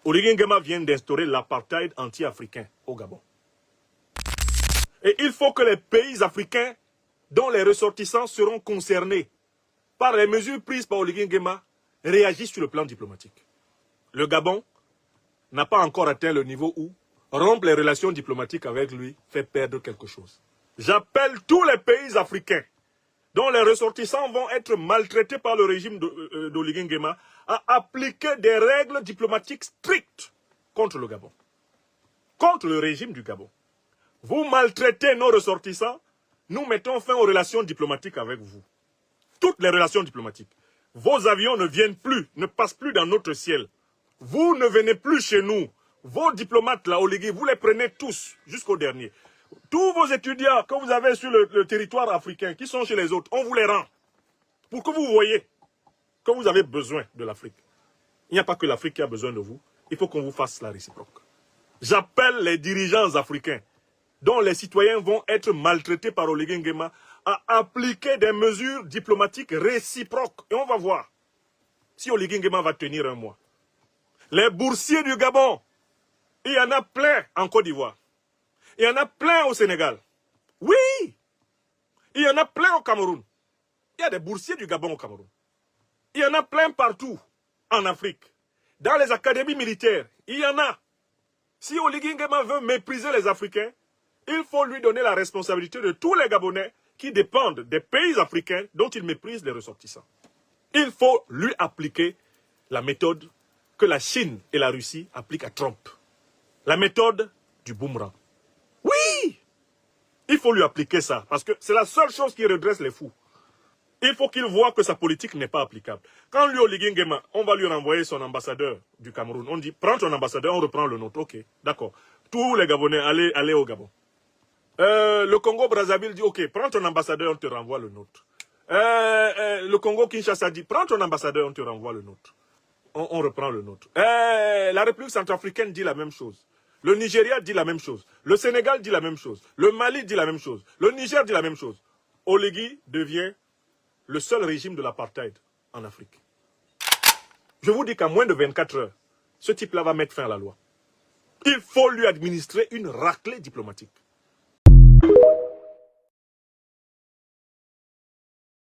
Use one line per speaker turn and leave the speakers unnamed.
Oligui Nguema vient d'instaurer l'apartheid anti-africain au Gabon. Et il faut que les pays africains dont les ressortissants seront concernés par les mesures prises par Oligui Nguema réagissent sur le plan diplomatique. Le Gabon n'a pas encore atteint le niveau où rompre les relations diplomatiques avec lui fait perdre quelque chose. J'appelle tous les pays africains dont les ressortissants vont être maltraités par le régime d'Oligui Nguema à appliquer des règles diplomatiques strictes contre le Gabon, contre le régime du Gabon. Vous maltraitez nos ressortissants, nous mettons fin aux relations diplomatiques avec vous. Toutes les relations diplomatiques. Vos avions ne viennent plus, ne passent plus dans notre ciel. Vous ne venez plus chez nous. Vos diplomates là, Oligui, vous les prenez tous, jusqu'au dernier. Tous vos étudiants que vous avez sur le territoire africain, qui sont chez les autres, on vous les rend. Pour que vous voyez que vous avez besoin de l'Afrique. Il n'y a pas que l'Afrique qui a besoin de vous. Il faut qu'on vous fasse la réciproque. J'appelle les dirigeants africains, dont les citoyens vont être maltraités par Oligui Nguema, à appliquer des mesures diplomatiques réciproques. Et on va voir si Oligui Nguema va tenir un mois. Les boursiers du Gabon, il y en a plein en Côte d'Ivoire. Il y en a plein au Sénégal. Oui, il y en a plein au Cameroun. Il y a des boursiers du Gabon au Cameroun. Il y en a plein partout en Afrique. Dans les académies militaires, il y en a. Si Oligui Nguema veut mépriser les Africains, il faut lui donner la responsabilité de tous les Gabonais qui dépendent des pays africains dont il méprise les ressortissants. Il faut lui appliquer la méthode que la Chine et la Russie appliquent à Trump. La méthode du boomerang. Oui! Il faut lui appliquer ça, parce que c'est la seule chose qui redresse les fous. Il faut qu'il voit que sa politique n'est pas applicable. Quand lui, Oligui Nguema, on va lui renvoyer son ambassadeur du Cameroun, on dit, prends ton ambassadeur, on reprend le nôtre. Ok, d'accord. Tous les Gabonais, allez au Gabon. Le Congo-Brazzaville dit, ok, prends ton ambassadeur, on te renvoie le nôtre. Le Congo-Kinshasa dit, prends ton ambassadeur, on te renvoie le nôtre. On reprend le nôtre. La République centrafricaine dit la même chose. Le Nigeria dit la même chose. Le Sénégal dit la même chose. Le Mali dit la même chose. Le Niger dit la même chose. Oligui devient le seul régime de l'apartheid en Afrique. Je vous dis qu'en moins de 24 heures, ce type-là va mettre fin à la loi. Il faut lui administrer une raclée diplomatique.